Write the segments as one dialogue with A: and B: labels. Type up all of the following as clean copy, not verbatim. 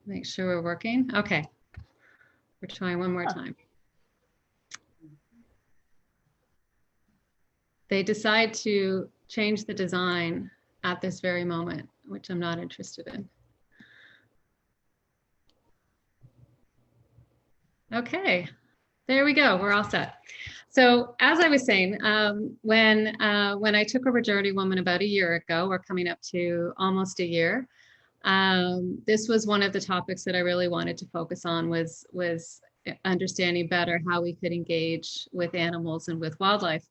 A: Make sure we're working. Okay. We're trying one more time. They decide to change the design at this very moment, which I'm not interested in. Okay, there we go. We're all set. So as I was saying, when I took over JourneyWoman about a year ago, we're coming up to almost a year. This was one of the topics that I really wanted to focus on was understanding better how we could engage with animals and with wildlife.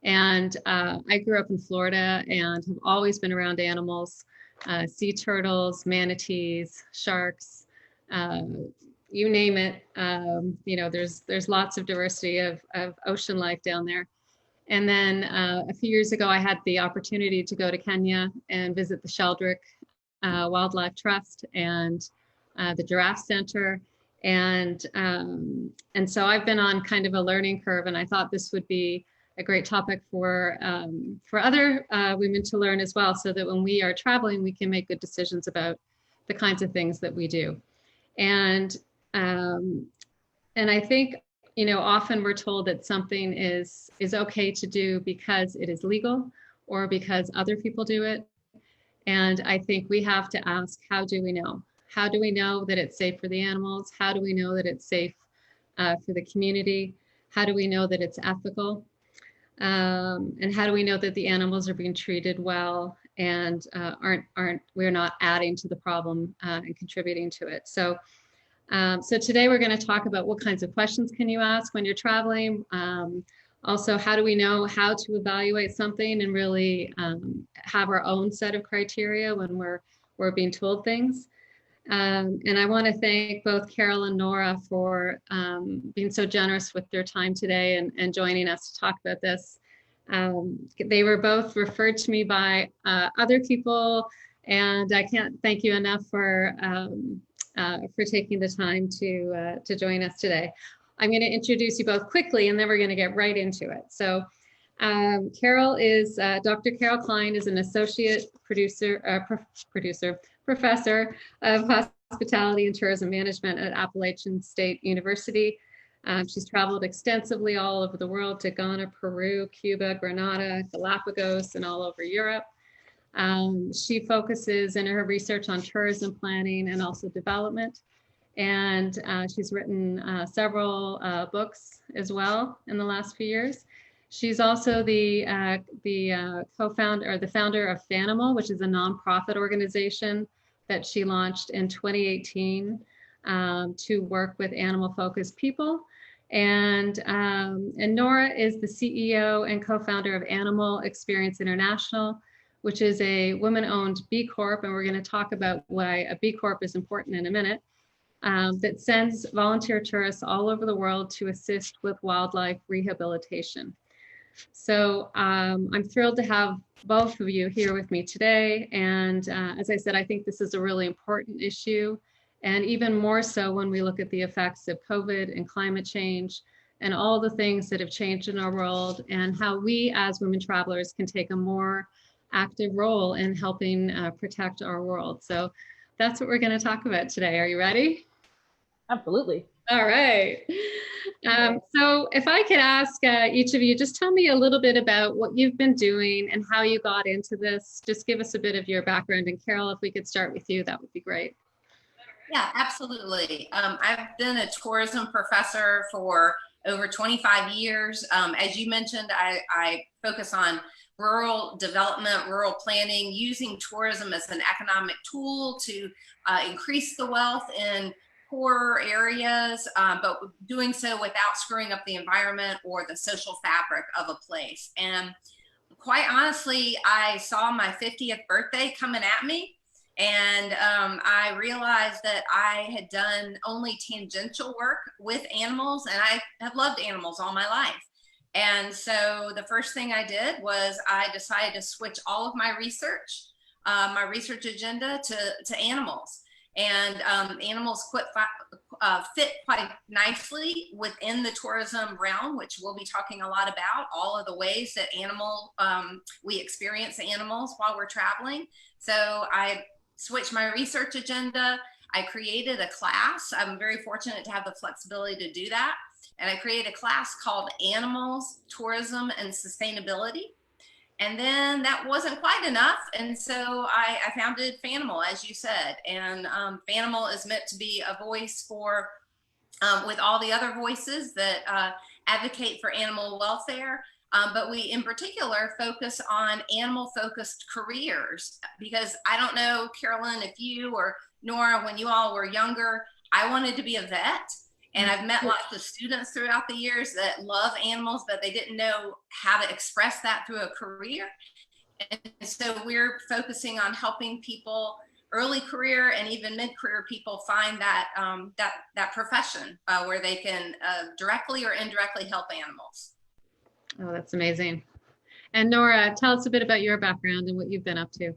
A: And I grew up in Florida and have always been around animals, sea turtles, manatees, sharks, you name it. You know, there's lots of diversity of ocean life down there. And then a few years ago, I had the opportunity to go to Kenya and visit the Sheldrick Wildlife Trust and the Giraffe Center. And so I've been on kind of a learning curve, and I thought this would be a great topic for other women to learn as well, so that when we are traveling, we can make good decisions about the kinds of things that we do. And I think, you know, often we're told that something is okay to do because it is legal or because other people do it. And I think we have to ask, how do we know? How do we know that it's safe for the animals? How do we know that it's safe for the community? How do we know that it's ethical? And how do we know that the animals are being treated well and we're not adding to the problem and contributing to it? So today we're going to talk about what kinds of questions can you ask when you're traveling. Also, how do we know how to evaluate something and really have our own set of criteria when we're being told things. And I want to thank both Carol and Nora for being so generous with their time today and joining us to talk about this. They were both referred to me by other people, and I can't thank you enough for taking the time to join us today. I'm going to introduce you both quickly, and then we're going to get right into it. So Carol is, Dr. Carol Kline is an associate professor of hospitality and tourism management at Appalachian State University. She's traveled extensively all over the world to Ghana, Peru, Cuba, Grenada, Galapagos, and all over Europe. She focuses in her research on tourism planning and also development. And she's written several books as well in the last few years. She's also the co-founder or the founder of Fanimal, which is a nonprofit organization that she launched in 2018 to work with animal-focused people. And Nora is the CEO and co-founder of Animal Experience International, which is a women-owned B Corp, and we're going to talk about why a B Corp is important in a minute. That sends volunteer tourists all over the world to assist with wildlife rehabilitation. So I'm thrilled to have both of you here with me today. And as I said, I think this is a really important issue, and even more so when we look at the effects of COVID and climate change and all the things that have changed in our world, and how we as women travelers can take a more active role in helping protect our world. So that's what we're going to talk about today. Are you ready?
B: Absolutely.
A: All right. So if I could ask each of you, just tell me a little bit about what you've been doing and how you got into this. Just give us a bit of your background. And Carol, if we could start with you, that would be great.
C: Yeah, absolutely. I've been a tourism professor for over 25 years. As you mentioned, I focus on rural development, rural planning, using tourism as an economic tool to increase the wealth in poorer areas, but doing so without screwing up the environment or the social fabric of a place. And quite honestly, I saw my 50th birthday coming at me, and I realized that I had done only tangential work with animals, and I have loved animals all my life. And so the first thing I did was I decided to switch all of my research agenda to animals. And animals fit quite nicely within the tourism realm, which we'll be talking a lot about, all of the ways that we experience animals while we're traveling. So I switched my research agenda. I created a class. I'm very fortunate to have the flexibility to do that. And I created a class called Animals, Tourism, and Sustainability. And then that wasn't quite enough. And so I founded Fanimal, as you said. And Fanimal is meant to be a voice for, with all the other voices that advocate for animal welfare. But we, in particular, focus on animal-focused careers. Because I don't know, Carolyn, if you or Nora, when you all were younger, I wanted to be a vet. And I've met lots of students throughout the years that love animals, but they didn't know how to express that through a career. And so we're focusing on helping people, early career and even mid-career people, find that that profession where they can directly or indirectly help animals.
A: Oh, that's amazing. And Nora, tell us a bit about your background and what you've been up to.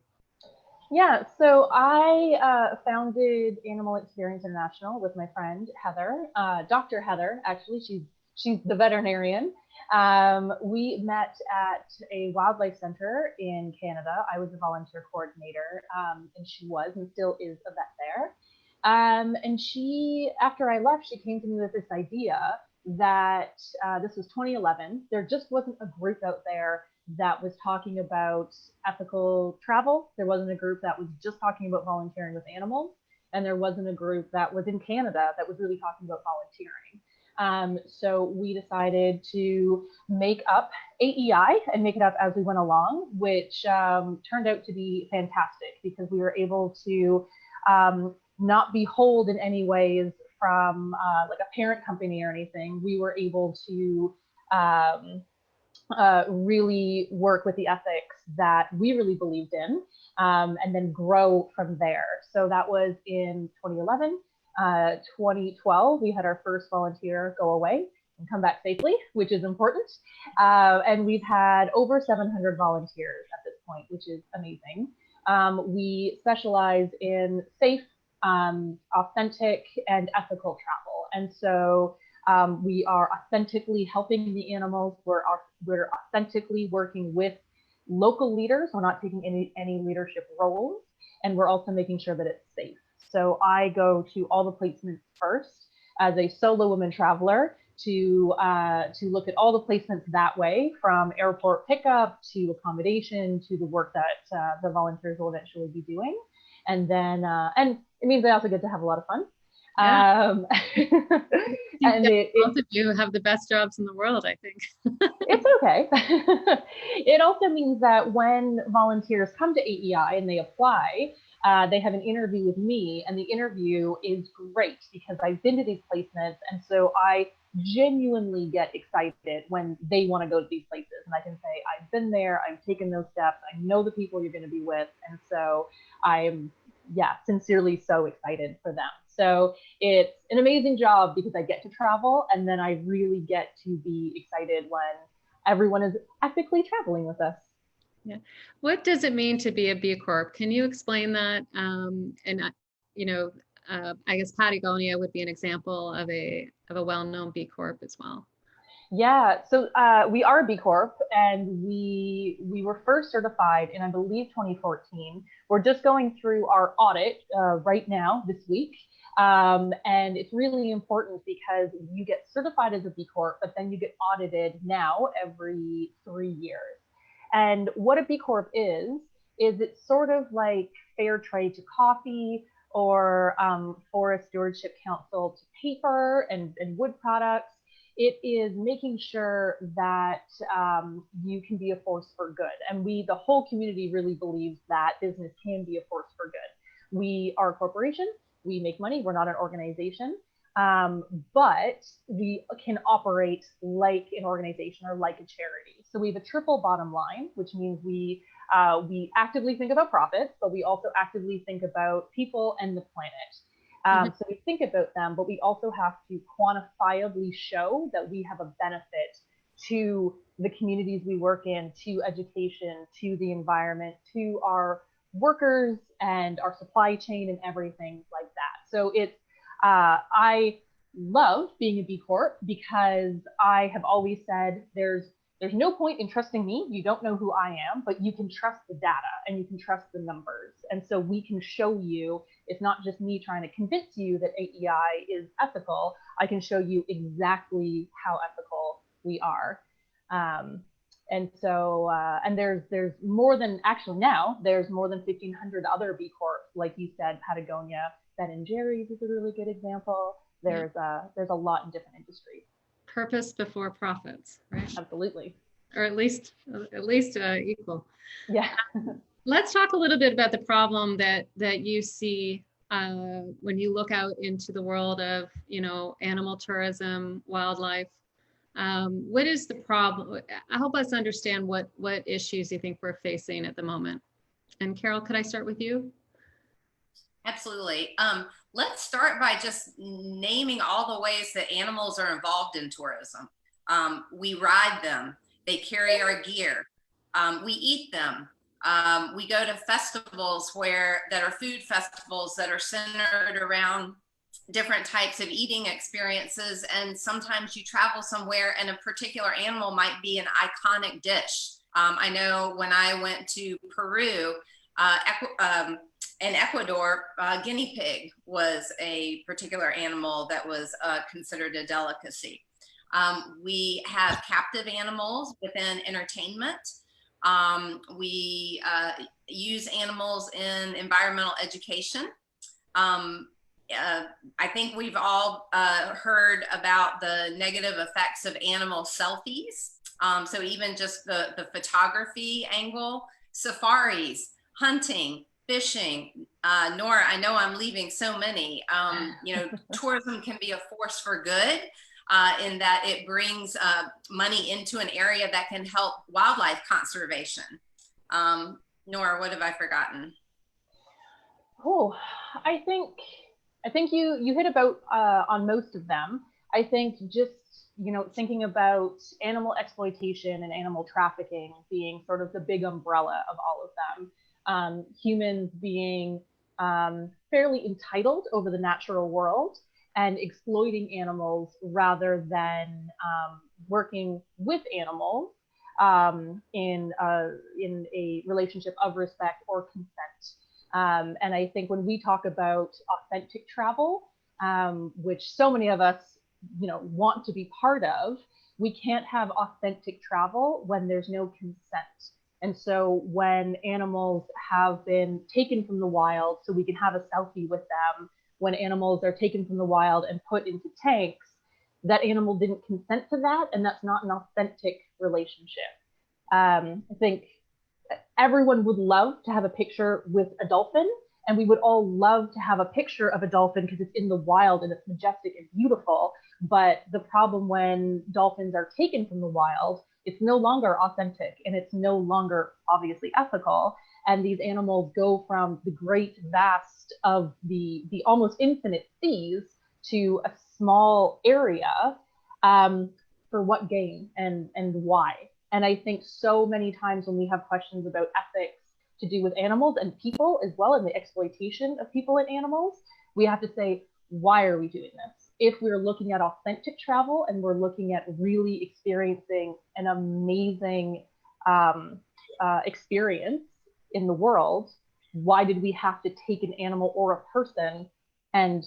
B: Yeah, so I founded Animal Experience International with my friend Heather, Dr. Heather. Actually, she's the veterinarian. We met at a wildlife center in Canada. I was a volunteer coordinator, and she was and still is a vet there. And she, after I left, she came to me with this idea that this was 2011. There just wasn't a group out there that was talking about ethical travel. There wasn't a group that was just talking about volunteering with animals. And there wasn't a group that was in Canada that was really talking about volunteering. So we decided to make up AEI and make it up as we went along, which turned out to be fantastic because we were able to not be beholden in any ways from like a parent company or anything. We were able to really work with the ethics that we really believed in, and then grow from there. So that was in 2011. 2012, we had our first volunteer go away and come back safely, which is important. And we've had over 700 volunteers at this point, which is amazing. We specialize in safe, authentic, and ethical travel. And so we are authentically helping the animals. We're authentically working with local leaders. We're not taking any leadership roles, and we're also making sure that it's safe. So I go to all the placements first as a solo woman traveler to look at all the placements that way, from airport pickup to accommodation to the work that the volunteers will eventually be doing. And then and it means I also get to have a lot of fun. Yeah.
A: And both of you have the best jobs in the world, I think.
B: It's okay. It also means that when volunteers come to AEI and they apply, they have an interview with me, and the interview is great because I've been to these placements, and so I genuinely get excited when they want to go to these places, and I can say, I've been there, I've taken those steps, I know the people you're going to be with, and so I'm sincerely so excited for them. So it's an amazing job because I get to travel, and then I really get to be excited when everyone is ethically traveling with us.
A: Yeah. What does it mean to be a B Corp? Can you explain that? I guess Patagonia would be an example of a well-known B Corp as well.
B: Yeah, so we are a B Corp, and we were first certified in, I believe, 2014. We're just going through our audit right now this week. And it's really important because you get certified as a B Corp, but then you get audited now every 3 years. And what a B Corp is it's sort of like fair trade to coffee, or Forest Stewardship Council to paper and wood products. It is making sure that you can be a force for good. And the whole community really believes that business can be a force for good. We are a corporation, we make money, we're not an organization, but we can operate like an organization or like a charity. So we have a triple bottom line, which means we actively think about profits, but we also actively think about people and the planet. So we think about them, but we also have to quantifiably show that we have a benefit to the communities we work in, to education, to the environment, to our workers and our supply chain and everything like that. So it's, I love being a B Corp because I have always said there's no point in trusting me. You don't know who I am, but you can trust the data and you can trust the numbers. And so we can show you It's not just me trying to convince you that AEI is ethical. I can show you exactly how ethical we are. And so, and there's more than, actually now, there's more than 1,500 other B Corps, like you said, Patagonia, Ben & Jerry's is a really good example. There's a lot in different industries.
A: Purpose before profits, right?
B: Absolutely.
A: Or at least equal.
B: Yeah.
A: Let's talk a little bit about the problem that you see when you look out into the world of, animal tourism, wildlife. What is the problem? Help us understand what issues you think we're facing at the moment. And Carol, could I start with you?
C: Absolutely. Let's start by just naming all the ways that animals are involved in tourism. We ride them. They carry our gear. We eat them. We go to festivals that are food festivals that are centered around different types of eating experiences. And sometimes you travel somewhere and a particular animal might be an iconic dish. I know when I went to Peru, in Ecuador, guinea pig was a particular animal that was considered a delicacy. We have captive animals within entertainment. We use animals in environmental education. I think we've all heard about the negative effects of animal selfies. So even just the photography angle, safaris, hunting, fishing. Nora, I know I'm leaving so many. Tourism can be a force for good in that it brings money into an area that can help wildlife conservation. Nora, what have I forgotten?
B: Oh, I think you hit about on most of them. I think just, thinking about animal exploitation and animal trafficking being sort of the big umbrella of all of them. Humans being fairly entitled over the natural world and exploiting animals rather than working with animals in a relationship of respect or consent. And I think when we talk about authentic travel, which so many of us, want to be part of, we can't have authentic travel when there's no consent. And so when animals have been taken from the wild so we can have a selfie with them, when animals are taken from the wild and put into tanks, that animal didn't consent to that, and that's not an authentic relationship. I think everyone would love to have a picture with a dolphin, and we would all love to have a picture of a dolphin because it's in the wild and it's majestic and beautiful. But the problem when dolphins are taken from the wild, it's no longer authentic and it's no longer obviously ethical. And these animals go from the great vast of the almost infinite seas to a small area for what gain and why? And I think so many times when we have questions about ethics to do with animals and people as well, and the exploitation of people and animals, we have to say, why are we doing this? If we're looking at authentic travel and we're looking at really experiencing an amazing experience in the world, why did we have to take an animal or a person and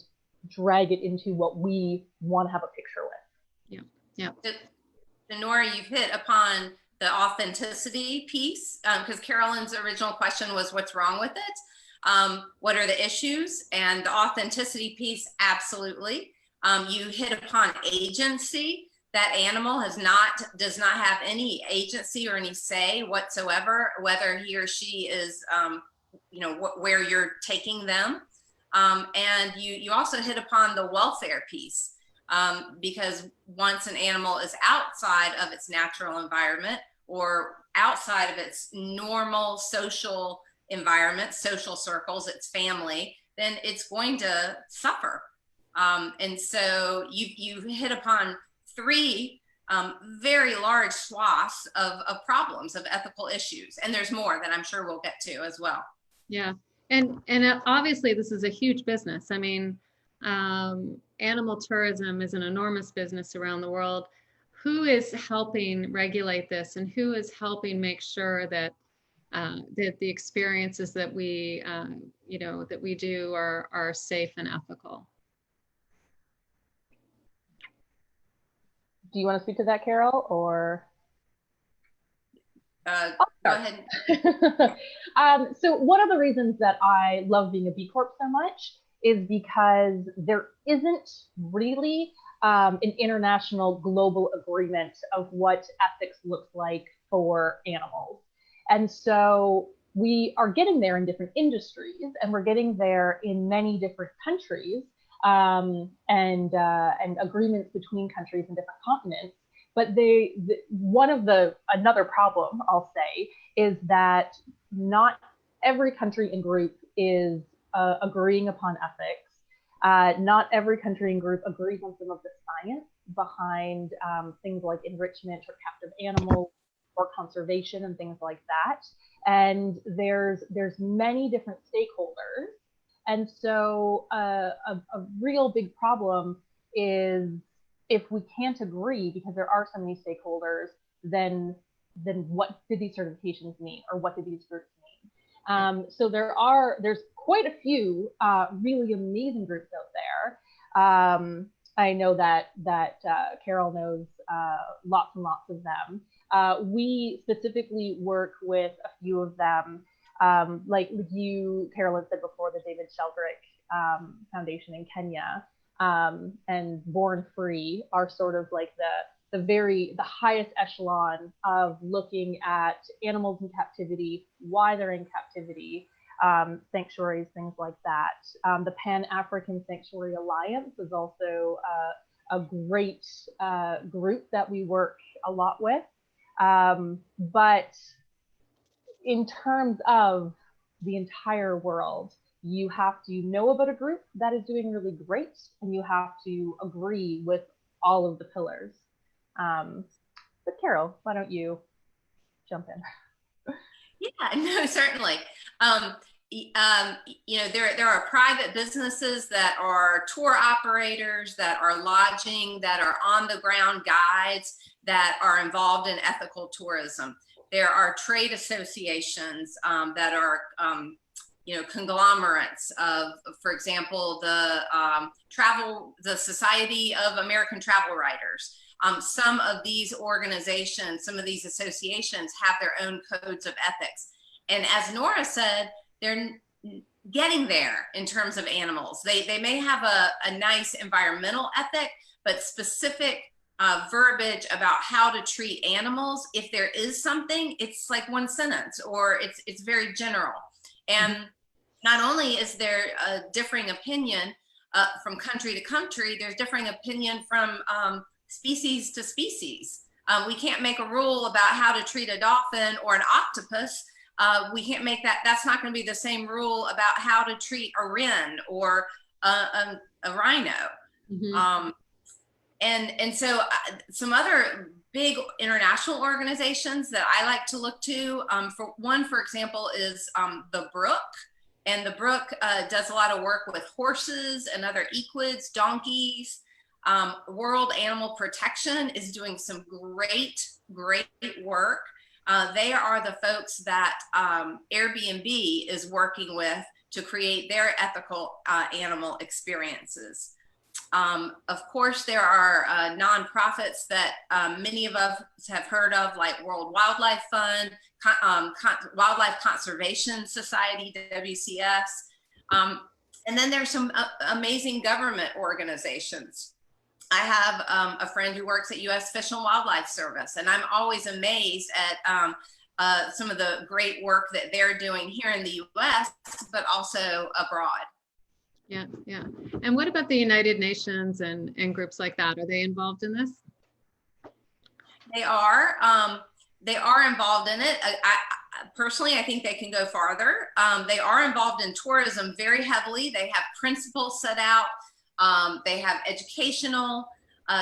B: drag it into what we want to have a picture with?
A: Yeah.
C: So Nora, you've hit upon the authenticity piece, because Carolyn's original question was what's wrong with it? What are the issues? And the authenticity piece, absolutely. You hit upon agency. That animal does not have any agency or any say whatsoever, whether he or she is, where you're taking them. And you also hit upon the welfare piece, because once an animal is outside of its natural environment or outside of its normal social environment, social circles, its family, then it's going to suffer. And so you hit upon three very large swaths of problems, of ethical issues. And there's more that I'm sure we'll get to as well.
A: Yeah. And obviously this is a huge business. I mean, animal tourism is an enormous business around the world. Who is helping regulate this, and who is helping make sure that that the experiences that we, that we do are safe and ethical.
B: Do you want to speak to that, Carol, or?
C: Go ahead.
B: So one of the reasons that I love being a B Corp so much is because there isn't really an international global agreement of what ethics looks like for animals. And so we are getting there in different industries, and we're getting there in many different countries, and agreements between countries and different continents. But another problem, I'll say, is that not every country and group is agreeing upon ethics. Not every country and group agrees on some of the science behind things like enrichment or captive animals or conservation and things like that. And there's many different stakeholders. And so a real big problem is if we can't agree because there are so many stakeholders, then what did these certifications mean, or what did these groups mean? So there's quite a few really amazing groups out there. I know that Carol knows lots and lots of them. We specifically work with a few of them, like you, Carolyn, said before, the David Sheldrick Foundation in Kenya, and Born Free are sort of like the highest echelon of looking at animals in captivity, why they're in captivity, sanctuaries, things like that. The Pan-African Sanctuary Alliance is also a great group that we work a lot with. But in terms of the entire world, you have to know about a group that is doing really great, and you have to agree with all of the pillars. But Carol, why don't you jump in?
C: Yeah, no, certainly. There are private businesses that are tour operators, that are lodging, that are on the ground guides, that are involved in ethical tourism. There are trade associations that are conglomerates of, for example, the Society of American Travel Writers. Some of these organizations, some of these associations have their own codes of ethics. And as Nora said, they're getting there in terms of animals. They may have a nice environmental ethic, but specific verbiage about how to treat animals, if there is something, it's like one sentence, or it's very general. And not only is there a differing opinion from country to country, there's differing opinion from species to species. We can't make a rule about how to treat a dolphin or an octopus. We can't make that. That's not going to be the same rule about how to treat a wren or a rhino. And so some other big international organizations that I like to look to, for example, is the Brook. And the Brook does a lot of work with horses and other equids, donkeys. World Animal Protection is doing some great work. They are the folks that Airbnb is working with to create their ethical animal experiences. Of course, there are nonprofits that many of us have heard of, like World Wildlife Fund, Wildlife Conservation Society, WCS. And then there's some amazing government organizations. I have a friend who works at U.S. Fish and Wildlife Service, and I'm always amazed at some of the great work that they're doing here in the U.S., but also abroad.
A: Yeah. And what about the United Nations and groups like that? Are they involved in this?
C: They are. They are involved in it. Personally, I think they can go farther. They are involved in tourism very heavily. They have principles set out. They have educational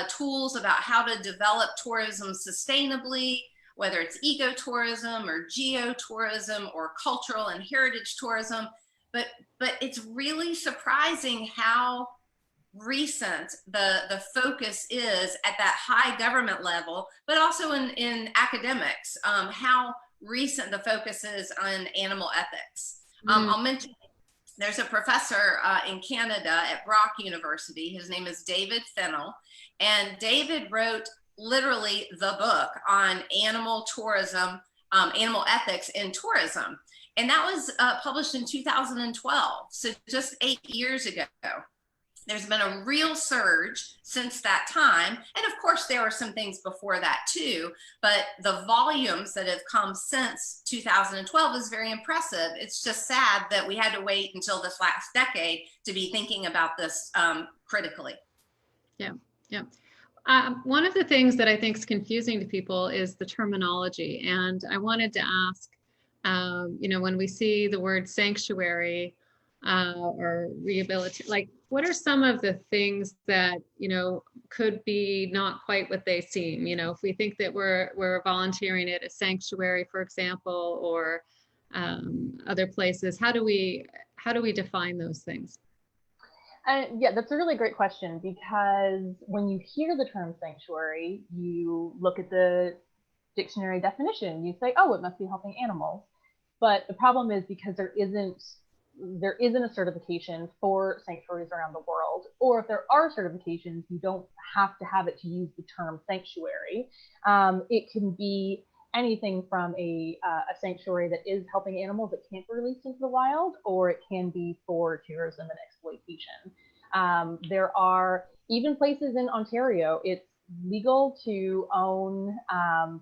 C: tools about how to develop tourism sustainably, whether it's ecotourism or geotourism or cultural and heritage tourism. But it's really surprising how recent the focus is at that high government level, but also in academics, how recent, the focus is on animal ethics. I'll mention there's a professor in Canada at Brock University. His name is David Fanimal, and David wrote literally the book on animal tourism, animal ethics in tourism. And that was published in 2012, so just 8 years ago. There's been a real surge since that time. And of course, there were some things before that too, but the volumes that have come since 2012 is very impressive. It's just sad that we had to wait until this last decade to be thinking about this critically.
A: Yeah, yeah. One of the things that I think is confusing to people is the terminology. And I wanted to ask, when we see the word sanctuary or rehabilitate, like, what are some of the things that, could be not quite what they seem? If we think that we're volunteering at a sanctuary, for example, or other places, how do we define those things?
B: Yeah, that's a really great question, because when you hear the term sanctuary, you look at the dictionary definition, you say, oh, it must be helping animals. But the problem is, because there isn't a certification for sanctuaries around the world, or if there are certifications, you don't have to have it to use the term sanctuary. It can be anything from a sanctuary that is helping animals that can't be released into the wild, or it can be for tourism and exploitation. There are even places in Ontario, it's legal to own a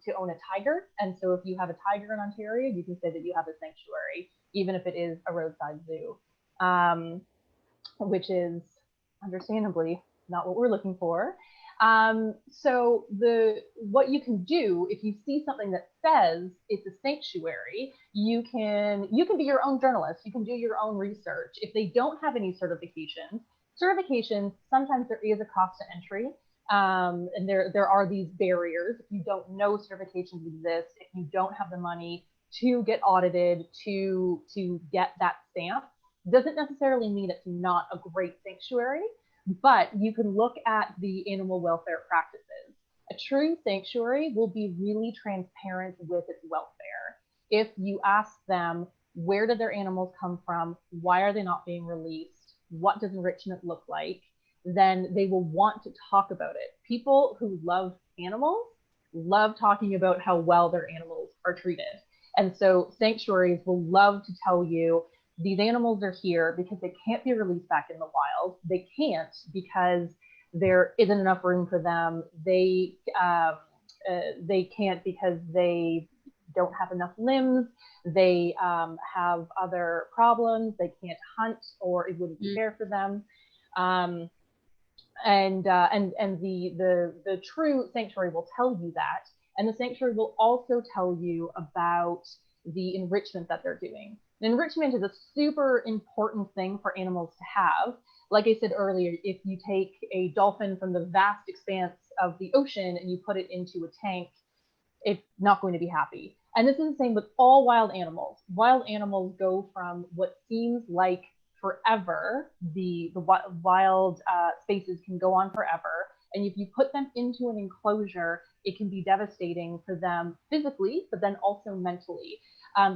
B: tiger. And so if you have a tiger in Ontario, you can say that you have a sanctuary, even if it is a roadside zoo, which is understandably not what we're looking for. So what you can do, if you see something that says it's a sanctuary, you can be your own journalist. You can do your own research. If they don't have any certifications, sometimes there is a cost to entry. And there are these barriers. If you don't know certifications exist, if you don't have the money to get audited, to get that stamp, doesn't necessarily mean it's not a great sanctuary, but you can look at the animal welfare practices. A true sanctuary will be really transparent with its welfare. If you ask them, where did their animals come from? Why are they not being released? What does enrichment look like? Then they will want to talk about it. People who love animals love talking about how well their animals are treated. And so sanctuaries will love to tell you, these animals are here because they can't be released back in the wild. They can't because there isn't enough room for them. They can't because they don't have enough limbs. They have other problems. They can't hunt, or it wouldn't be fair for them. And the true sanctuary will tell you that. And the sanctuary will also tell you about the enrichment that they're doing. And enrichment is a super important thing for animals to have. Like I said earlier, if you take a dolphin from the vast expanse of the ocean and you put it into a tank, it's not going to be happy. And this is the same with all wild animals. Wild animals go from what seems like forever. The wild spaces can go on forever. And if you put them into an enclosure, it can be devastating for them physically, but then also mentally.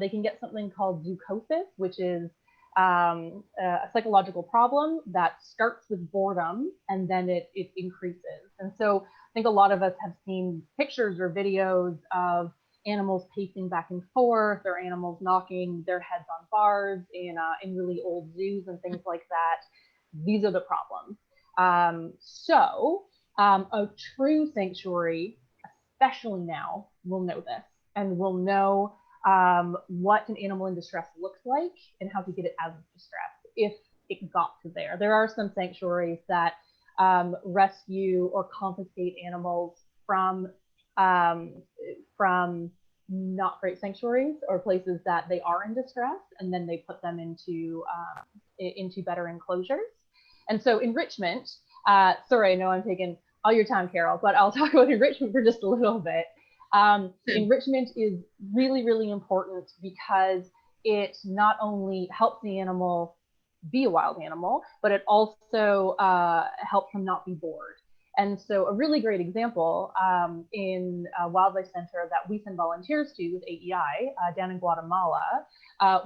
B: They can get something called zoochosis, which is a psychological problem that starts with boredom and then it increases. And so I think a lot of us have seen pictures or videos of animals pacing back and forth, or animals knocking their heads on bars in really old zoos and things like that. These are the problems. A true sanctuary, especially now, will know this and will know what an animal in distress looks like and how to get it out of distress if it got to there. There are some sanctuaries that rescue or confiscate animals from not great sanctuaries or places that they are in distress, and then they put them into better enclosures. And so enrichment, sorry, I know I'm taking all your time, Carol, but I'll talk about enrichment for just a little bit. Enrichment is really, really important because it not only helps the animal be a wild animal, but it also helps them not be bored. And so a really great example in a wildlife center that we send volunteers to with AEI down in Guatemala,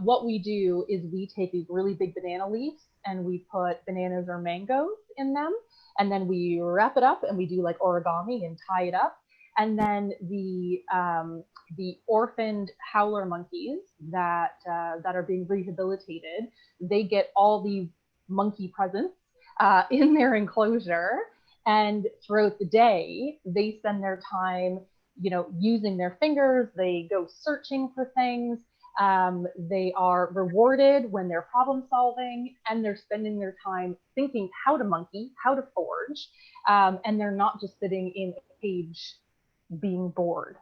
B: what we do is we take these really big banana leaves and we put bananas or mangoes in them. And then we wrap it up and we do like origami and tie it up. And then the orphaned howler monkeys that are being rehabilitated, they get all these monkey presents in their enclosure. And throughout the day, they spend their time, using their fingers. They go searching for things. They are rewarded when they're problem solving, and they're spending their time thinking how to monkey, how to forage, and they're not just sitting in a cage being bored.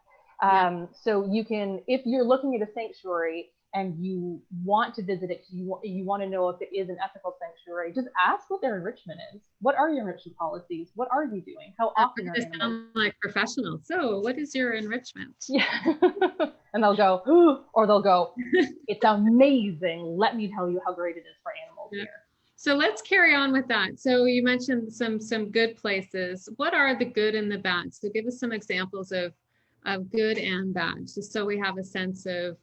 B: So you can, if you're looking at a sanctuary and you want to visit it, you want to know if it is an ethical sanctuary, just ask what their enrichment is. What are your enrichment policies? What are you doing? How often are you
A: sound like professionals? So what is your enrichment?
B: Yeah. And they'll go, ooh, or they'll go, it's amazing. Let me tell you how great it is for animals here.
A: So let's carry on with that. So you mentioned some good places. What are the good and the bad? So give us some examples of good and bad, just so we have a sense of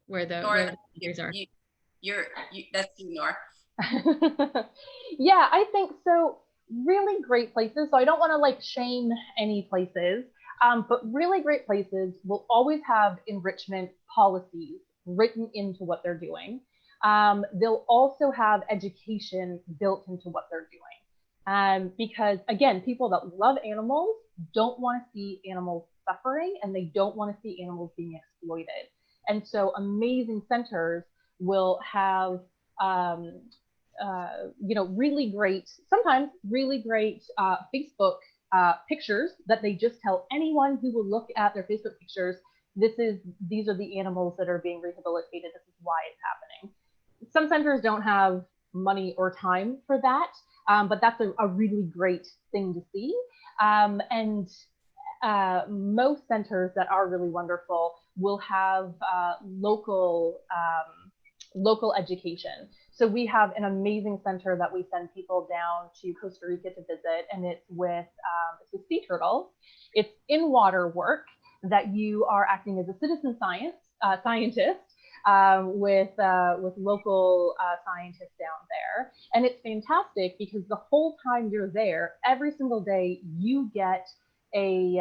A: where the years are.
C: That's you, Nora.
B: Yeah, I think so. Really great places. So I don't want to like shame any places, but really great places will always have enrichment policies written into what they're doing. They'll also have education built into what they're doing. Because again, people that love animals don't want to see animals suffering, and they don't want to see animals being exploited. And so amazing centers will have, really great, sometimes really great Facebook pictures that they just tell anyone who will look at their Facebook pictures, these are the animals that are being rehabilitated. This is why it's happening. Some centers don't have money or time for that, but that's a really great thing to see. And most centers that are really wonderful will have local education. So we have an amazing center that we send people down to Costa Rica to visit, and it's with sea turtles. It's in water work that you are acting as a citizen scientist with local scientists down there. And it's fantastic because the whole time you're there, every single day, you get a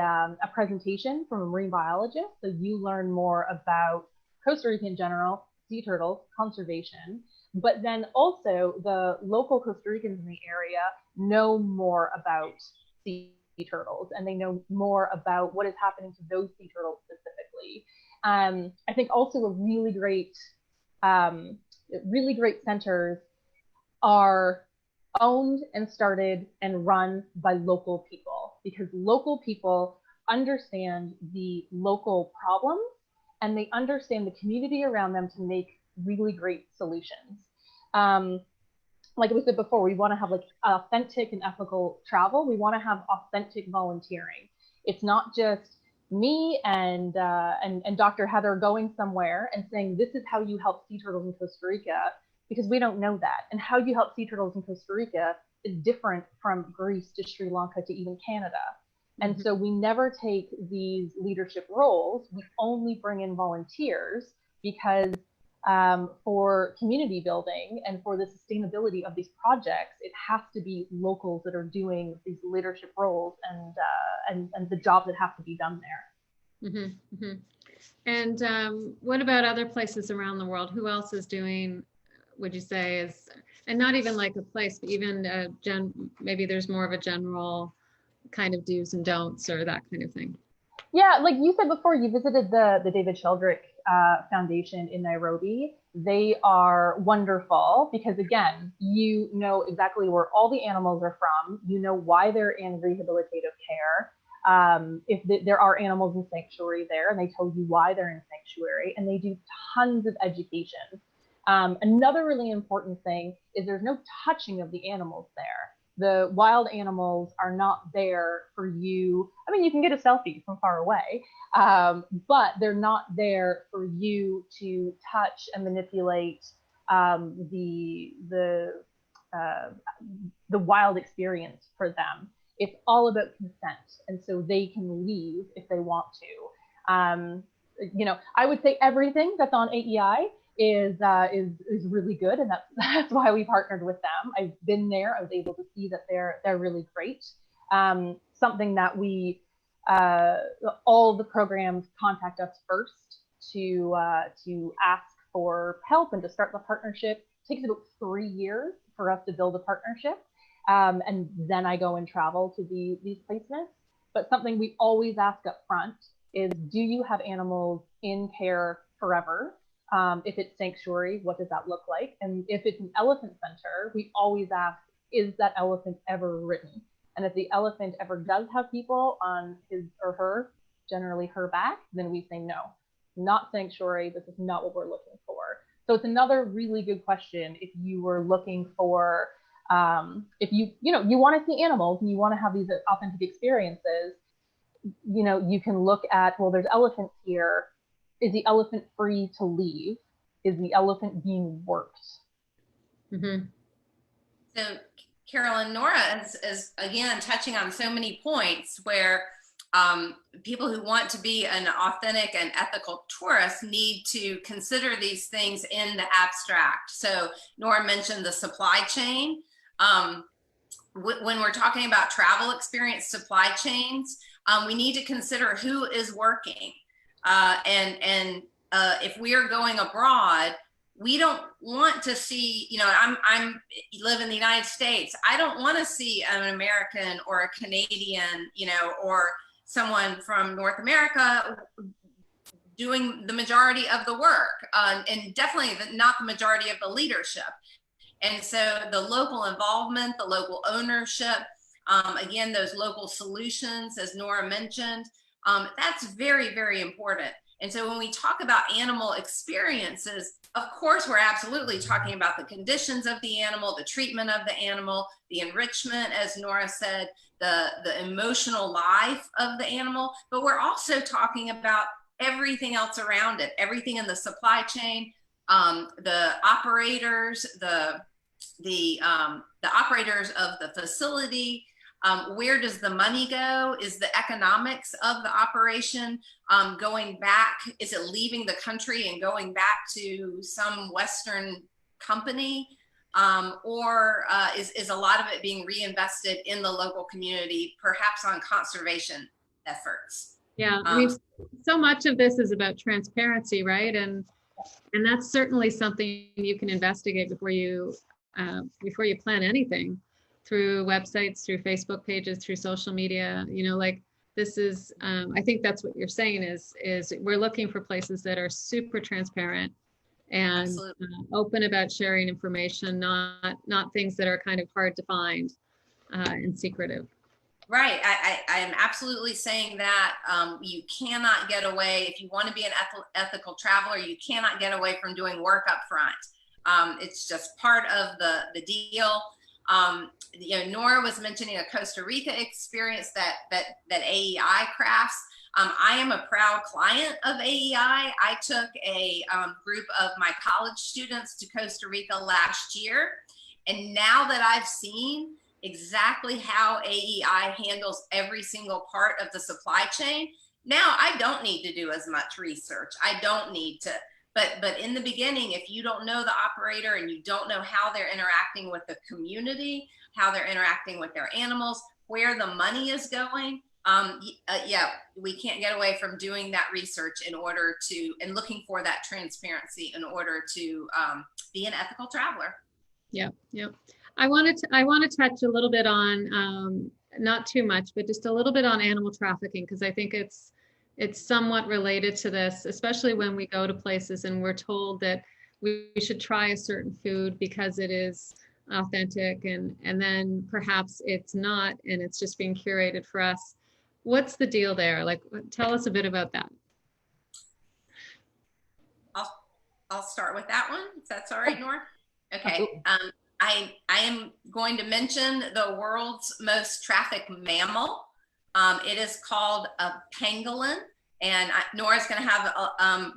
B: presentation from a marine biologist. So you learn more about Costa Rica in general, sea turtles, conservation, but then also the local Costa Ricans in the area know more about sea turtles, and they know more about what is happening to those sea turtles specifically. I think also a really great centers are owned and started and run by local people, because local people understand the local problems and they understand the community around them to make really great solutions. Like we said before, we want to have like authentic and ethical travel. We want to have authentic volunteering. It's not just me and Dr. Heather going somewhere and saying, this is how you help sea turtles in Costa Rica, because we don't know that. And how you help sea turtles in Costa Rica is different from Greece to Sri Lanka to even Canada. And so we never take these leadership roles. We only bring in volunteers because for community building and for the sustainability of these projects, it has to be locals that are doing these leadership roles and the jobs that have to be done there.
A: And what about other places around the world? Who else is doing, would you say, is, and not even like a place, but even maybe there's more of a general kind of do's and don'ts or that kind of thing?
B: Yeah, like you said before, you visited the David Sheldrick Foundation in Nairobi. They are wonderful because, again, you know exactly where all the animals are from. You know why they're in rehabilitative care. If there are animals in sanctuary there, and they tell you why they're in sanctuary, and they do tons of education. Another really important thing is there's no touching of the animals there. The wild animals are not there for you. I mean, you can get a selfie from far away, but they're not there for you to touch and manipulate the the wild experience for them. It's all about consent, and so they can leave if they want to. You know, I would say everything that's on AEI is really good, and that's why we partnered with them. I've been there. I was able to see that they're really great. Something that we all the programs contact us first to ask for help and to start the partnership. It takes about 3 years for us to build a partnership, and then I go and travel to these placements. But something we always ask up front is, do you have animals in care forever? If it's sanctuary, what does that look like? And if it's an elephant center, we always ask, is that elephant ever ridden? And if the elephant ever does have people on his or her, generally her back, then we say no, not sanctuary. This is not what we're looking for. So it's another really good question. If you were looking for, if you want to see animals and you want to have these authentic experiences, you know, you can look at, well, there's elephants here. Is the elephant free to leave? Is the elephant being worked?
A: Mm-hmm.
C: So Carolyn, Nora is again touching on so many points where people who want to be an authentic and ethical tourist need to consider these things in the abstract. So Nora mentioned the supply chain. When we're talking about travel experience supply chains, we need to consider who is working. If we are going abroad, we don't want to see, you know, I'm live in the United States. I don't want to see an American or a Canadian, you know, or someone from North America doing the majority of the work, and definitely not the majority of the leadership. And so the local involvement, the local ownership, again, those local solutions, as Nora mentioned, that's very, very important. And so when we talk about animal experiences, of course, we're absolutely talking about the conditions of the animal, the treatment of the animal, the enrichment, as Nora said, the emotional life of the animal, but we're also talking about everything else around it, everything in the supply chain, the operators, the operators of the facility. Where does the money go? Is the economics of the operation going back? Is it leaving the country and going back to some Western company? Or is a lot of it being reinvested in the local community, perhaps on conservation efforts?
A: Yeah, I mean, so much of this is about transparency, right? And that's certainly something you can investigate before you plan anything, through websites, through Facebook pages, through social media. You know, like this is, I think that's what you're saying is we're looking for places that are super transparent and open about sharing information, not things that are kind of hard to find and secretive.
C: Right. I am absolutely saying that you cannot get away, if you want to be an ethical traveler, you cannot get away from doing work up front. It's just part of the deal. You know, Nora was mentioning a Costa Rica experience that AEI crafts. I am a proud client of AEI. I took a group of my college students to Costa Rica last year. And now that I've seen exactly how AEI handles every single part of the supply chain, now I don't need to do as much research. I don't need to. But in the beginning, if you don't know the operator and you don't know how they're interacting with the community, how they're interacting with their animals, where the money is going, yeah, we can't get away from doing that research in order to, and looking for that transparency in order to be an ethical traveler.
A: Yeah, yeah. I want to touch a little bit on, not too much, but just a little bit on animal trafficking, because I think it's somewhat related to this, especially when we go to places and we're told that we should try a certain food because it is authentic, and then perhaps it's not, and it's just being curated for us. What's the deal there? Like, tell us a bit about that.
C: I'll start with that one, if that's all right, Nora. Okay. I am going to mention the world's most trafficked mammal. It is called a pangolin, and Nora's going to have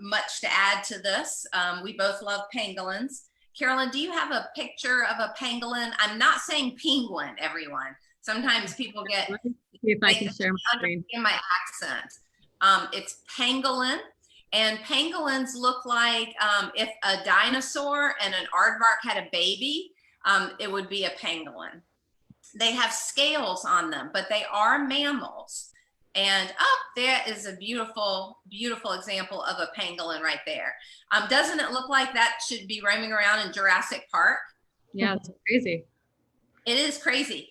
C: much to add to this. We both love pangolins. Carolyn, do you have a picture of a pangolin? I'm not saying penguin, everyone. Sometimes people get,
A: Let me see if I can share my screen.
C: understand my accent. It's pangolin, and pangolins look like if a dinosaur and an aardvark had a baby, it would be a pangolin. They have scales on them, but they are mammals. And there is a beautiful, beautiful example of a pangolin right there. Doesn't it look like that should be roaming around in Jurassic Park?
A: Yeah, it's crazy.
C: It is crazy.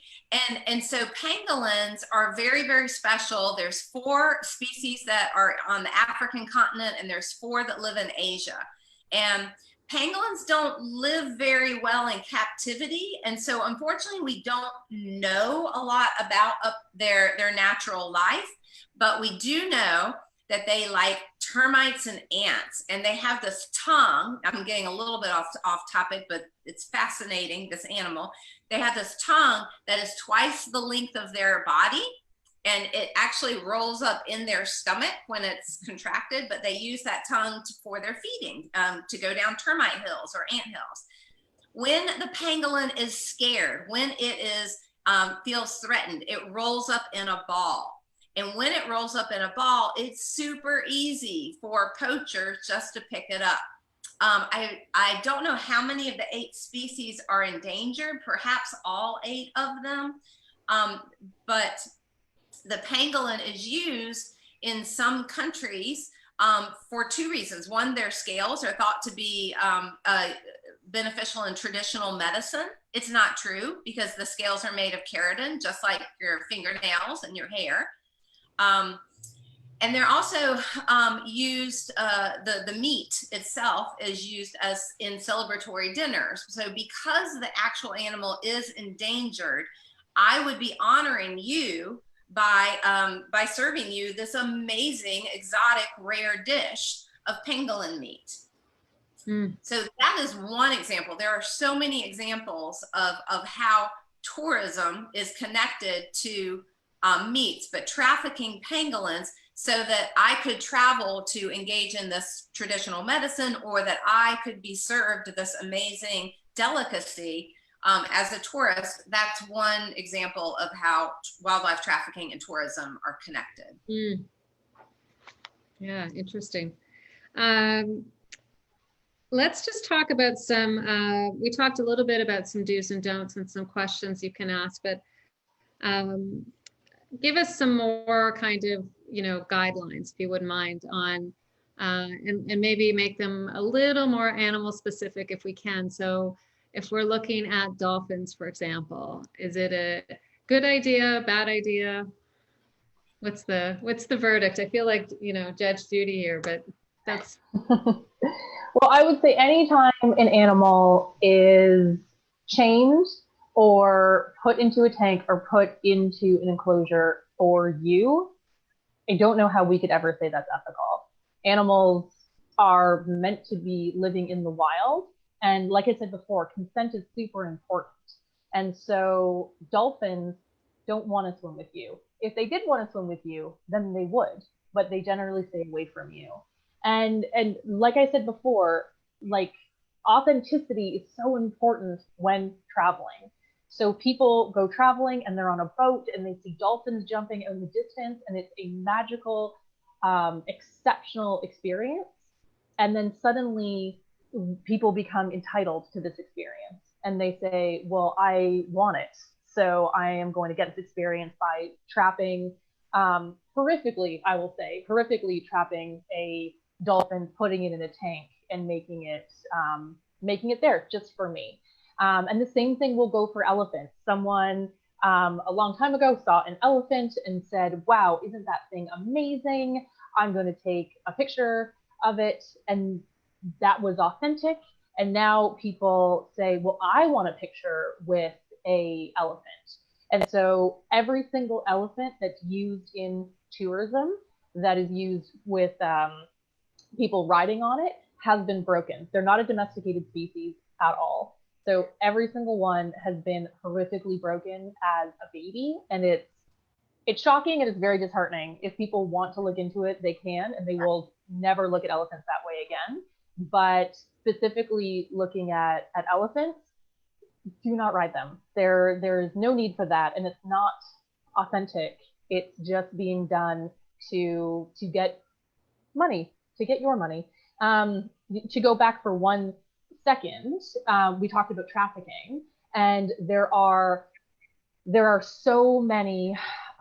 C: And so pangolins are very, very special. There's 4 species that are on the African continent, and there's 4 that live in Asia. And pangolins don't live very well in captivity. And so unfortunately, we don't know a lot about their natural life, but we do know that they like termites and ants, and they have this tongue. I'm getting a little bit off topic, but it's fascinating, this animal. They have this tongue that is twice the length of their body, and it actually rolls up in their stomach when it's contracted, but they use that tongue for their feeding, to go down termite hills or ant hills. When the pangolin is scared, when it is feels threatened, it rolls up in a ball. And when it rolls up in a ball, it's super easy for poachers just to pick it up. I don't know how many of the 8 species are endangered, perhaps all 8 of them, but the pangolin is used in some countries for 2 reasons. One, their scales are thought to be beneficial in traditional medicine. It's not true, because the scales are made of keratin, just like your fingernails and your hair. And they're also used, the meat itself is used as in celebratory dinners. So because the actual animal is endangered, I would be honoring you by serving you this amazing, exotic, rare dish of pangolin meat. So that is one example. There are so many examples of how tourism is connected to meats, but trafficking pangolins so that I could travel to engage in this traditional medicine, or that I could be served this amazing delicacy as a tourist. That's one example of how wildlife trafficking and tourism are connected.
A: Yeah, interesting. Let's just talk about some, we talked a little bit about some do's and don'ts and some questions you can ask, but give us some more kind of, guidelines, if you wouldn't mind, on, and maybe make them a little more animal specific if we can. So if we're looking at dolphins, for example, is it a good idea, bad idea? What's the verdict? I feel like, Judge Judy here, but that's.
B: Well, I would say anytime an animal is chained or put into a tank or put into an enclosure for you, I don't know how we could ever say that's ethical. Animals are meant to be living in the wild. And like I said before, consent is super important. And so dolphins don't want to swim with you. If they did want to swim with you, then they would, but they generally stay away from you. And like I said before, like, authenticity is so important when traveling. So people go traveling and they're on a boat and they see dolphins jumping in the distance, and it's a magical, exceptional experience. And then suddenly people become entitled to this experience, and they say, well, I want it, so I am going to get this experience by trapping, horrifically trapping a dolphin, putting it in a tank and making it there just for me. And the same thing will go for elephants. Someone a long time ago saw an elephant and said, wow, isn't that thing amazing? I'm going to take a picture of it. And that was authentic. And now people say, well, I want a picture with a elephant. And so every single elephant that's used in tourism, that is used with people riding on it, has been broken. They're not a domesticated species at all. So every single one has been horrifically broken as a baby, and it's shocking and it's very disheartening. If people want to look into it, they can, and they will never look at elephants that way again. but specifically looking at elephants, do not ride them. There's no need for that, and it's not authentic. It's just being done to get money, to get your money. To go back for 1 second, we talked about trafficking, and there are so many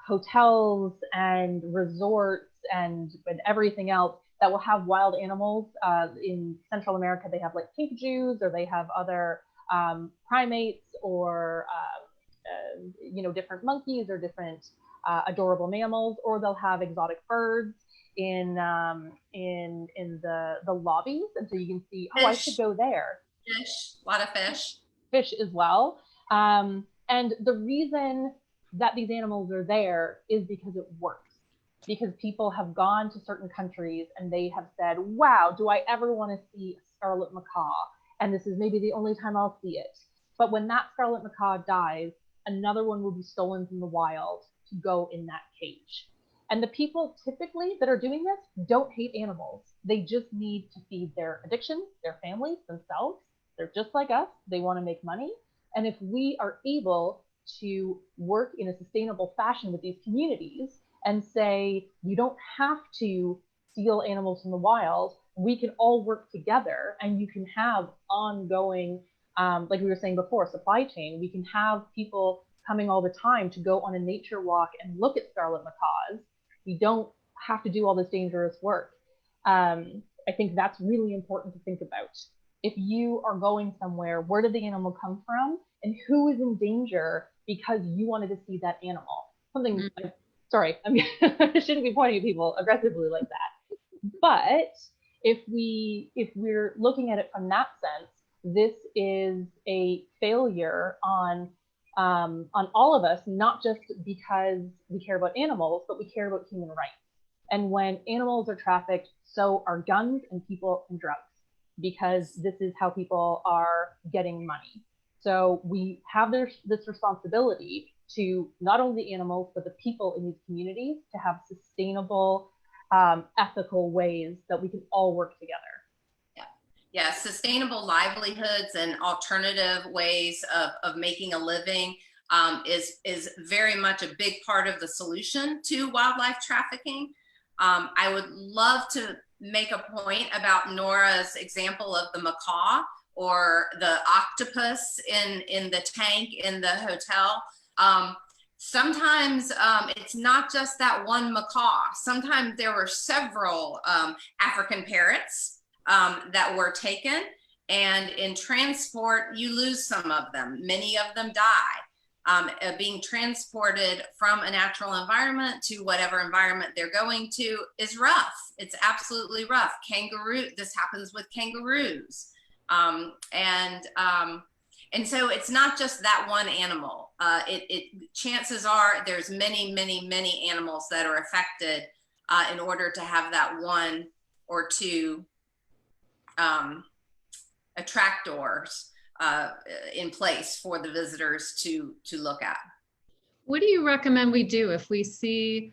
B: hotels and resorts and everything else that will have wild animals. In Central America, they have like pink Jews, or they have other primates, or different monkeys, or different adorable mammals, or they'll have exotic birds in the lobbies, and so you can see, oh, I should go there.
C: Fish, a lot of
B: fish as well. And the reason that these animals are there is because it works. Because people have gone to certain countries and they have said, wow, do I ever want to see a scarlet macaw? And this is maybe the only time I'll see it. But when that scarlet macaw dies, another one will be stolen from the wild to go in that cage. And the people typically that are doing this don't hate animals. They just need to feed their addiction, their families, themselves. They're just like us. They want to make money. And if we are able to work in a sustainable fashion with these communities and say, you don't have to steal animals from the wild, we can all work together, and you can have ongoing, like we were saying before, supply chain. We can have people coming all the time to go on a nature walk and look at scarlet macaws. We don't have to do all this dangerous work. I think that's really important to think about. If you are going somewhere, where did the animal come from, and who is in danger because you wanted to see that animal? Something, sorry, I mean, I shouldn't be pointing at people aggressively like that. But if we're looking at it from that sense, this is a failure on all of us, not just because we care about animals, but we care about human rights. And when animals are trafficked, so are guns and people and drugs, because this is how people are getting money. So we have this responsibility to not only the animals, but the people in these communities to have sustainable, ethical ways that we can all work together.
C: Yeah, sustainable livelihoods and alternative ways of making a living is very much a big part of the solution to wildlife trafficking. I would love to make a point about Nora's example of the macaw or the octopus in the tank in the hotel. Sometimes it's not just that one macaw. Sometimes there were several African parrots that were taken, and in transport you lose some of them. Many of them die. Being transported from a natural environment to whatever environment they're going to is rough. It's absolutely rough. This happens with kangaroos. And so it's not just that one animal. Chances are there's many animals that are affected in order to have that one or two attractors in place for the visitors to look at.
A: What do you recommend we do if we see,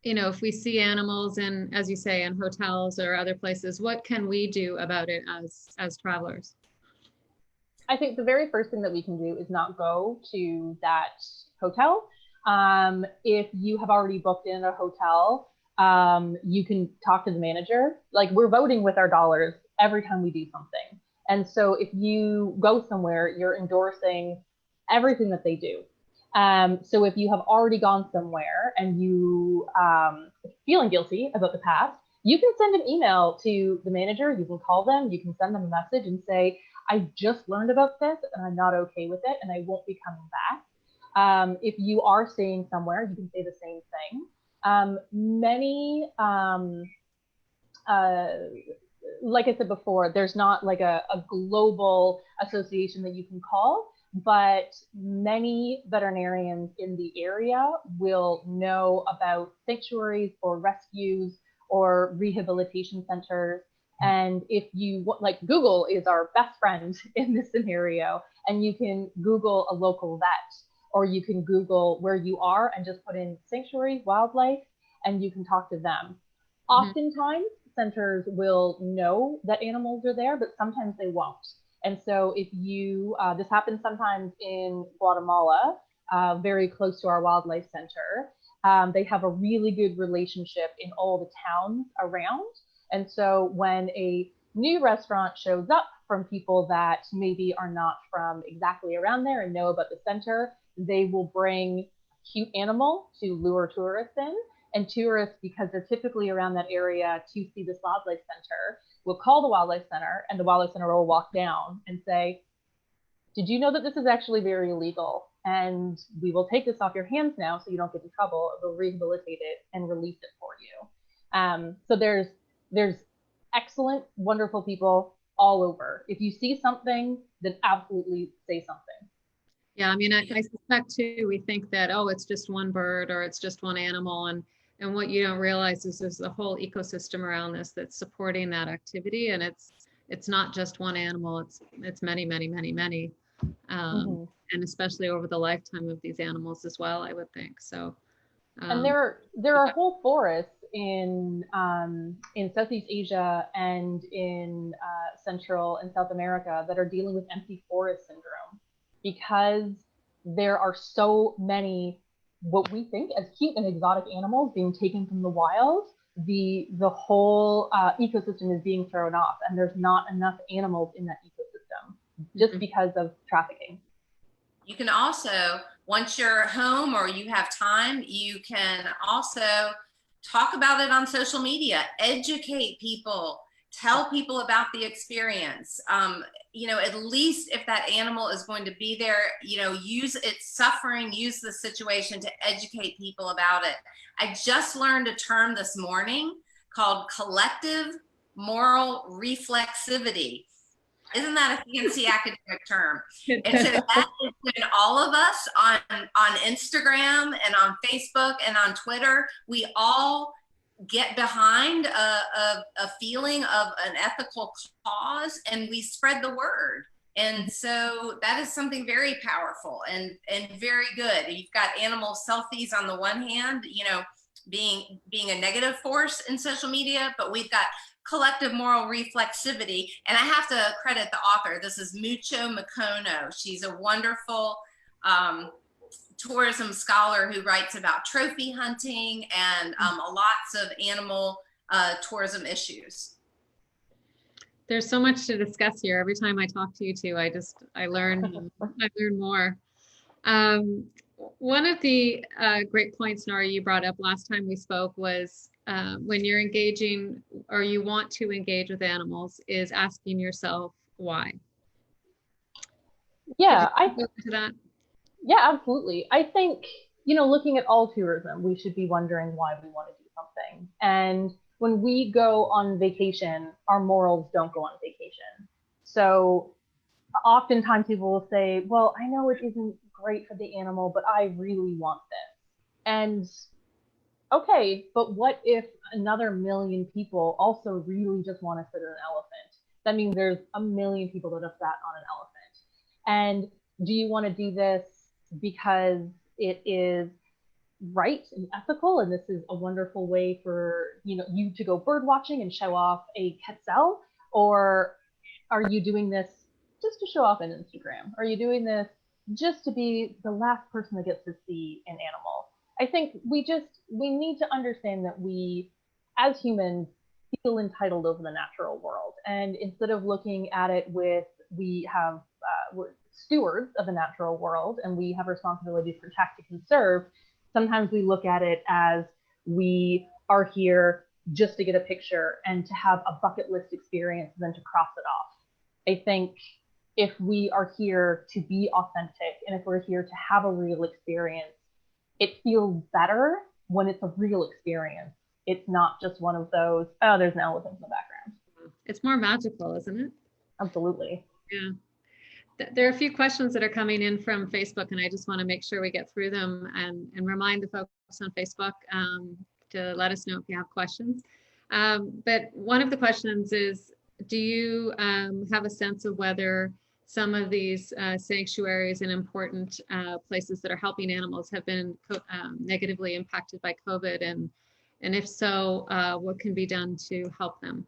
A: animals in, as you say, in hotels or other places? What can we do about it as travelers?
B: I think the very first thing that we can do is not go to that hotel. If you have already booked in a hotel, you can talk to the manager. Like, we're voting with our dollars every time we do something. And so if you go somewhere, you're endorsing everything that they do. So if you have already gone somewhere and you feeling guilty about the past, you can send an email to the manager. You can call them. You can send them a message and say, I just learned about this and I'm not okay with it and I won't be coming back. If you are staying somewhere, you can say the same thing. Many, like I said before, there's not like a global association that you can call, but many veterinarians in the area will know about sanctuaries or rescues or rehabilitation centers. And if you, like, Google is our best friend in this scenario, and you can Google a local vet, or you can Google where you are and just put in sanctuary wildlife, and you can talk to them. Oftentimes, centers will know that animals are there, but sometimes they won't. And so if you, this happens sometimes in Guatemala, very close to our wildlife center. They have a really good relationship in all the towns around. And so when a new restaurant shows up from people that maybe are not from exactly around there and know about the center, they will bring a cute animal to lure tourists in. And tourists, because they're typically around that area to see this wildlife center, will call the wildlife center, and the wildlife center will walk down and say, did you know that this is actually very illegal? And we will take this off your hands now so you don't get in trouble. We'll rehabilitate it and release it for you. So there's excellent, wonderful people all over. If you see something, then absolutely say something.
A: Yeah, I mean, I suspect too, we think that, oh, it's just one bird or it's just one animal. And what you don't realize is there's a whole ecosystem around this that's supporting that activity. And it's not just one animal, it's many, many, many, many. And especially over the lifetime of these animals as well, I would think. So,
B: and there are whole forests in Southeast Asia and in Central and South America that are dealing with empty forest syndrome, because there are so many what we think as cute and exotic animals being taken from the wild. The whole ecosystem is being thrown off, and there's not enough animals in that ecosystem just because of trafficking.
C: You can also, once you're home or you have time, you can also talk about it on social media, educate people, tell people about the experience. At least if that animal is going to be there, use its suffering, use the situation to educate people about it. I just learned a term this morning called collective moral reflexivity. Isn't that a fancy academic term? And so that is when all of us on Instagram and on Facebook and on Twitter, we all get behind a feeling of an ethical cause, and we spread the word. And so that is something very powerful and very good. You've got animal selfies on the one hand, being a negative force in social media, but we've got collective moral reflexivity. And I have to credit the author. This is Mucho Macono. She's a wonderful tourism scholar who writes about trophy hunting and lots of animal tourism issues.
A: There's so much to discuss here. Every time I talk to you two, I learn more. One of the great points, Nora, you brought up last time we spoke was when you're engaging or you want to engage with animals is asking yourself why.
B: Yeah,
A: that.
B: Yeah, absolutely. I think, looking at all tourism, we should be wondering why we want to do something. And when we go on vacation, our morals don't go on vacation. So oftentimes people will say, well, I know it isn't great for the animal, but I really want this. And okay, but what if another million people also really just want to sit on an elephant? That means there's a million people that have sat on an elephant. And do you want to do this because it is right and ethical, and this is a wonderful way for you to go bird watching and show off a quetzal? Or are you doing this just to show off on Instagram? Are you doing this just to be the last person that gets to see an animal? I think we need to understand that we, as humans, feel entitled over the natural world. And instead of looking at it with, we're stewards of the natural world and we have responsibility to protect and conserve, sometimes we look at it as we are here just to get a picture and to have a bucket list experience and then to cross it off. I think if we are here to be authentic and if we're here to have a real experience, it feels better when it's a real experience. It's not just one of those, oh, there's an elephant in the background.
A: It's more magical, isn't it?
B: Absolutely.
A: Yeah. There are a few questions that are coming in from Facebook, and I just want to make sure we get through them and remind the folks on Facebook to let us know if you have questions. But one of the questions is, do you have a sense of whether some of these sanctuaries and important places that are helping animals have been negatively impacted by COVID, and And if so, what can be done to help them?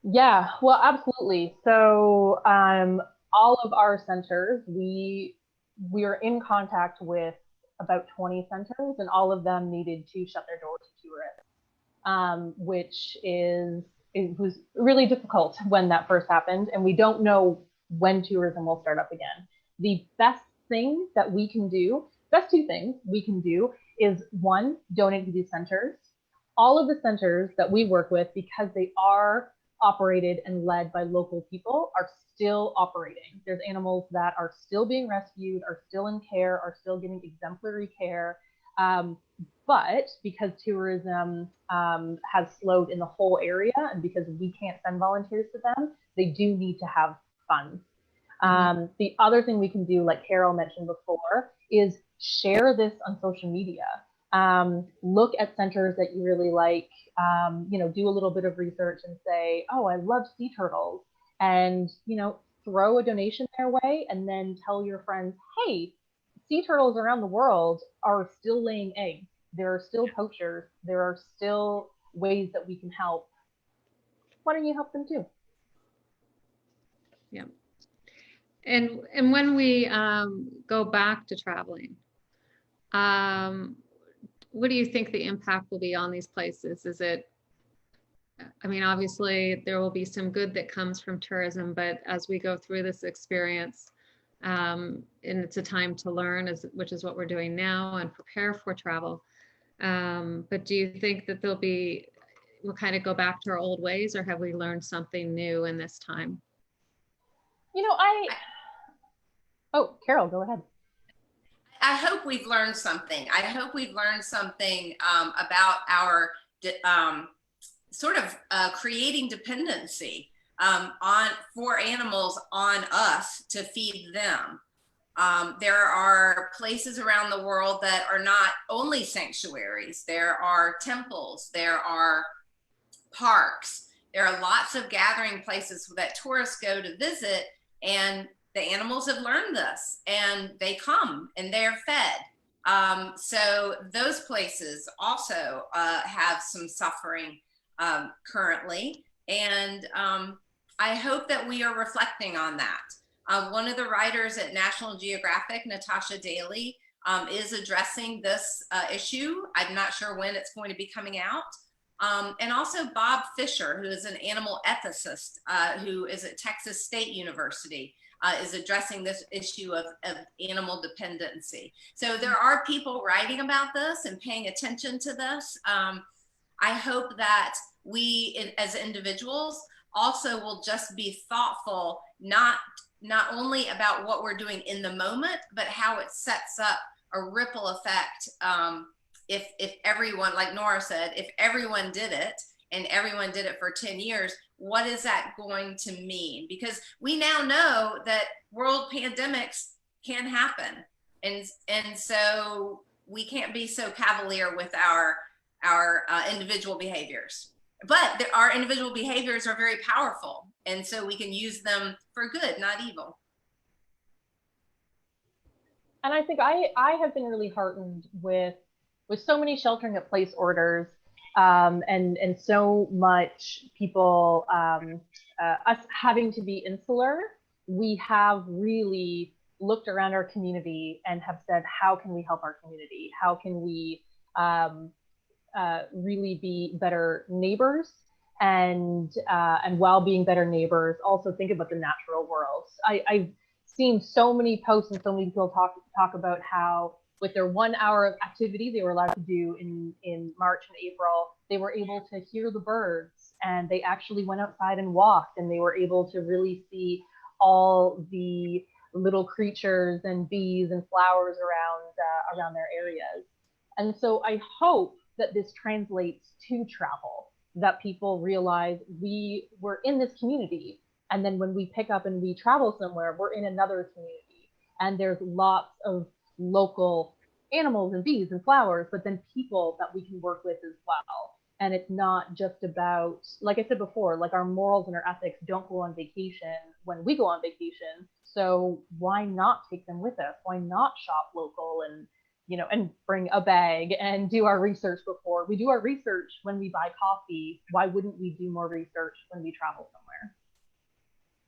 B: Yeah, well, absolutely. So all of our centers, we are in contact with about 20 centers, and all of them needed to shut their doors to tourists, which it was really difficult when that first happened, and we don't know when tourism will start up again. The best thing that we can do, best two things we can do, is one, donate to these centers. All of the centers that we work with, because they are operated and led by local people, are still operating. There's animals that are still being rescued, are still in care, are still getting exemplary care. But because tourism has slowed in the whole area, and because we can't send volunteers to them, they do need to have funds. The other thing we can do, like Carol mentioned before, is share this on social media. Look at centers that you really like, do a little bit of research and say, oh, I love sea turtles, and, throw a donation their way, and then tell your friends, hey, sea turtles around the world are still laying eggs. There are still poachers. There are still ways that we can help. Why don't you help them too?
A: Yeah. And when we go back to traveling, what do you think the impact will be on these places? Obviously there will be some good that comes from tourism, but as we go through this experience, and it's a time to learn, which is what we're doing now, and prepare for travel. But do you think that we'll kind of go back to our old ways, or have we learned something new in this time?
B: Oh, Carol, go ahead.
C: I hope we've learned something. I hope we've learned something about our sort of creating dependency for animals on us to feed them. There are places around the world that are not only sanctuaries. There are temples, there are parks, there are lots of gathering places that tourists go to visit, and the animals have learned this, and they come and they're fed. So those places also have some suffering currently, and I hope that we are reflecting on that. One of the writers at National Geographic, Natasha Daly, is addressing this issue. I'm not sure when it's going to be coming out. And also Bob Fisher, who is an animal ethicist, who is at Texas State University, is addressing this issue of animal dependency. So there are people writing about this and paying attention to this. I hope that we as individuals also will just be thoughtful, not only about what we're doing in the moment, but how it sets up a ripple effect. If everyone, like Nora said, if everyone did it, and everyone did it for 10 years, what is that going to mean? Because we now know that world pandemics can happen. And so we can't be so cavalier with our individual behaviors. But our individual behaviors are very powerful. And so we can use them for good, not evil.
B: And I think I have been really heartened with so many sheltering in place orders, and so much people, us having to be insular. We have really looked around our community and have said, how can we help our community? How can we really be better neighbors? And while being better neighbors, also think about the natural world. I've seen so many posts and so many people talk about how, with their 1 hour of activity they were allowed to do in March and April, they were able to hear the birds, and they actually went outside and walked, and they were able to really see all the little creatures and bees and flowers around their areas. And so I hope that this translates to travel, that people realize we're in this community, and then when we pick up and we travel somewhere, we're in another community, and there's lots of local animals and bees and flowers, but then people that we can work with as well. And it's not just about, like I said before, like our morals and our ethics don't go on vacation when we go on vacation. So why not take them with us? Why not shop local and, and bring a bag and do our research before. We do our research when we buy coffee. Why wouldn't we do more research when we travel somewhere?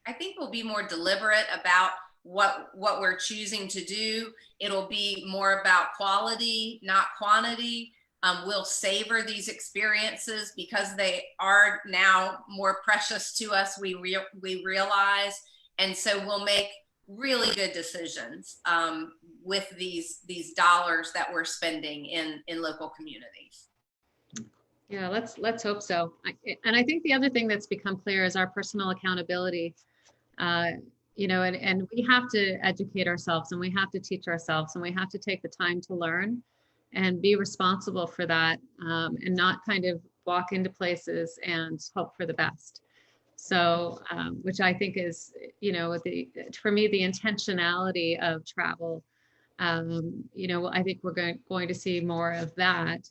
C: I think we'll be more deliberate about what we're choosing to do. It'll be more about quality, not quantity. We'll savor these experiences because they are now more precious to us, we realize. And so we'll make really good decisions with these dollars that we're spending in local communities.
A: Yeah, let's hope so. And I think the other thing that's become clear is our personal accountability. And we have to educate ourselves, and we have to teach ourselves, and we have to take the time to learn and be responsible for that, and not kind of walk into places and hope for the best. So, which I think is, for me, the intentionality of travel. I think we're going to see more of that.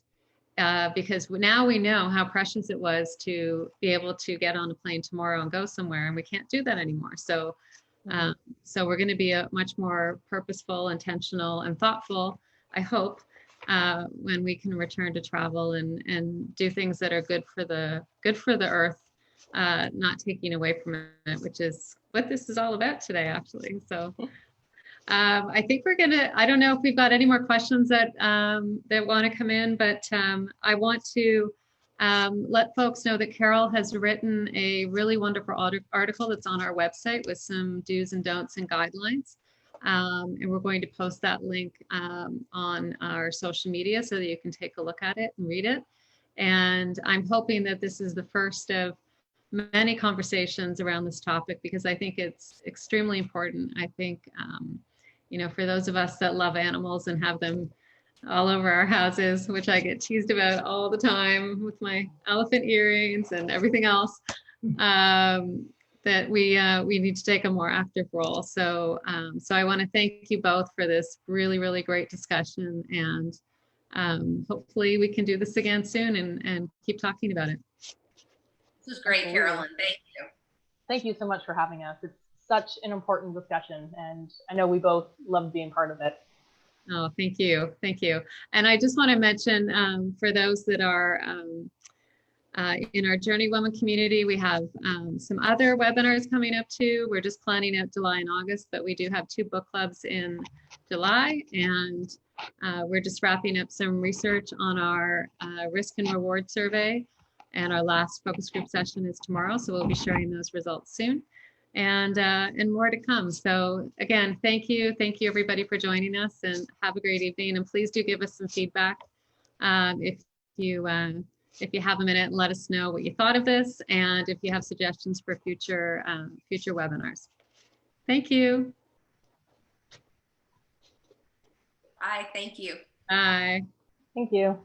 A: Because now we know how precious it was to be able to get on a plane tomorrow and go somewhere, and we can't do that anymore. So, so we're going to be a much more purposeful, intentional, and thoughtful, I hope, when we can return to travel and do things that are good for the earth, not taking away from it, which is what this is all about today, actually. So. I think I don't know if we've got any more questions that want to come in, but I want to let folks know that Carol has written a really wonderful article that's on our website with some do's and don'ts and guidelines. And we're going to post that link on our social media so that you can take a look at it and read it. And I'm hoping that this is the first of many conversations around this topic, because I think it's extremely important. I think, for those of us that love animals and have them all over our houses, which I get teased about all the time with my elephant earrings and everything else, that we need to take a more active role. So, so I want to thank you both for this really, really great discussion, and hopefully we can do this again soon and keep talking about it.
C: This is great, Carolyn. Thank you.
B: Thank you so much for having us. It's such an important discussion, and I know we both loved being part of it.
A: Oh, thank you. Thank you. And I just want to mention, for those that are in our JourneyWoman community, we have some other webinars coming up too. We're just planning out July and August, but we do have 2 book clubs in July, and we're just wrapping up some research on our risk and reward survey. And our last focus group session is tomorrow, so we'll be sharing those results soon, and more to come. So again, thank you everybody for joining us, and have a great evening. And please do give us some feedback if you have a minute, and let us know what you thought of this, and if you have suggestions for future webinars. Thank you.
C: Bye. Thank you.
A: Bye.
B: Thank you.